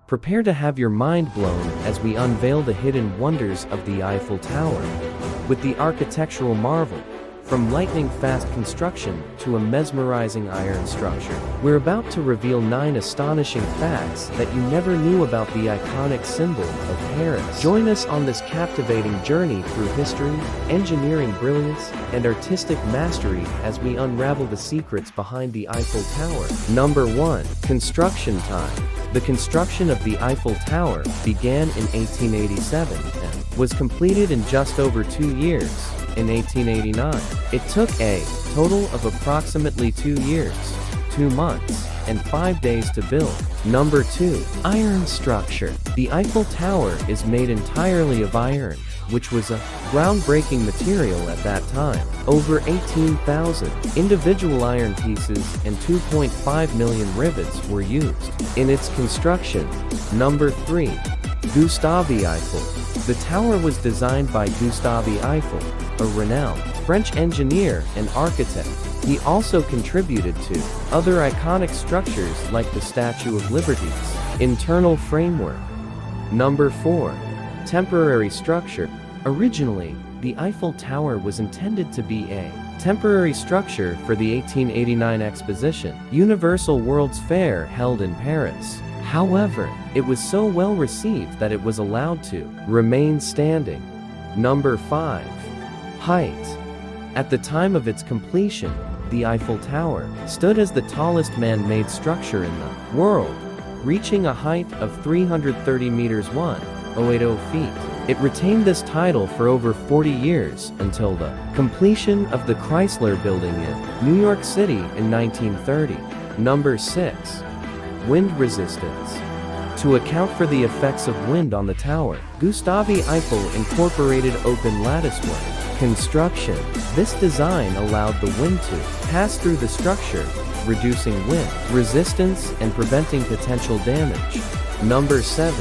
Prepare to have your mind blown as we unveil the hidden wonders of the Eiffel Tower. With the architectural marvel, from lightning-fast construction to a mesmerizing iron structure, we're about to reveal 9 astonishing facts that you never knew about the iconic symbol of Paris. Join us on this captivating journey through history, engineering brilliance, and artistic mastery as we unravel the secrets behind the Eiffel Tower. Number 1. Construction time. The construction of the Eiffel Tower began in 1887 and was completed in just over 2 years. In 1889, it took a total of approximately 2 years, 2 months, and 5 days to build. Number 2. Iron structure. The Eiffel Tower is made entirely of iron, which was a groundbreaking material at that time. Over 18,000 individual iron pieces and 2.5 million rivets were used in its construction. Number 3. Gustave Eiffel. The tower was designed by Gustave Eiffel, a renowned French engineer and architect. He also contributed to other iconic structures like the Statue of Liberty's internal framework. Number 4. Temporary structure. Originally, the Eiffel Tower was intended to be a temporary structure for the 1889 Exposition, Universal World's Fair held in Paris. However, it was so well received that it was allowed to remain standing. Number 5. Height. At the time of its completion, the Eiffel Tower stood as the tallest man-made structure in the world, reaching a height of 330 meters 1,080 feet. It retained this title for over 40 years until the completion of the Chrysler Building in New York City in 1930. Number 6. Wind resistance. To account for the effects of wind on the tower, Gustave Eiffel incorporated open latticework construction. This design allowed the wind to pass through the structure, reducing wind resistance and preventing potential damage. Number 7.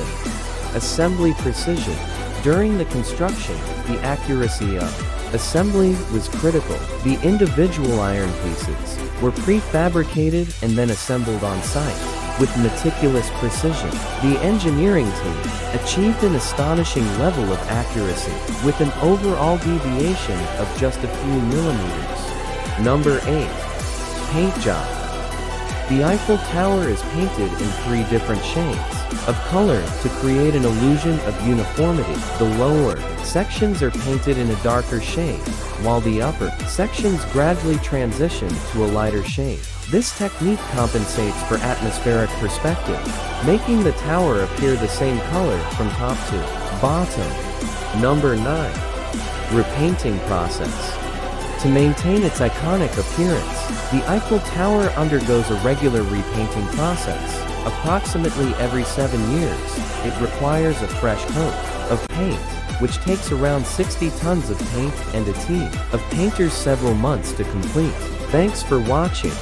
Assembly precision. During the construction, the accuracy of assembly was critical. The individual iron pieces were prefabricated and then assembled on site. With meticulous precision, the engineering team achieved an astonishing level of accuracy, with an overall deviation of just a few millimeters. Number 8. Paint job. The Eiffel Tower is painted in 3 different shades of color to create an illusion of uniformity. The lower sections are painted in a darker shade, while the upper sections gradually transition to a lighter shade. This technique compensates for atmospheric perspective, making the tower appear the same color from top to bottom. Number 9. Repainting process. To maintain its iconic appearance, the Eiffel Tower undergoes a regular repainting process. Approximately every 7 years, it requires a fresh coat of paint, which takes around 60 tons of paint and a team of painters several months to complete. Thanks for watching.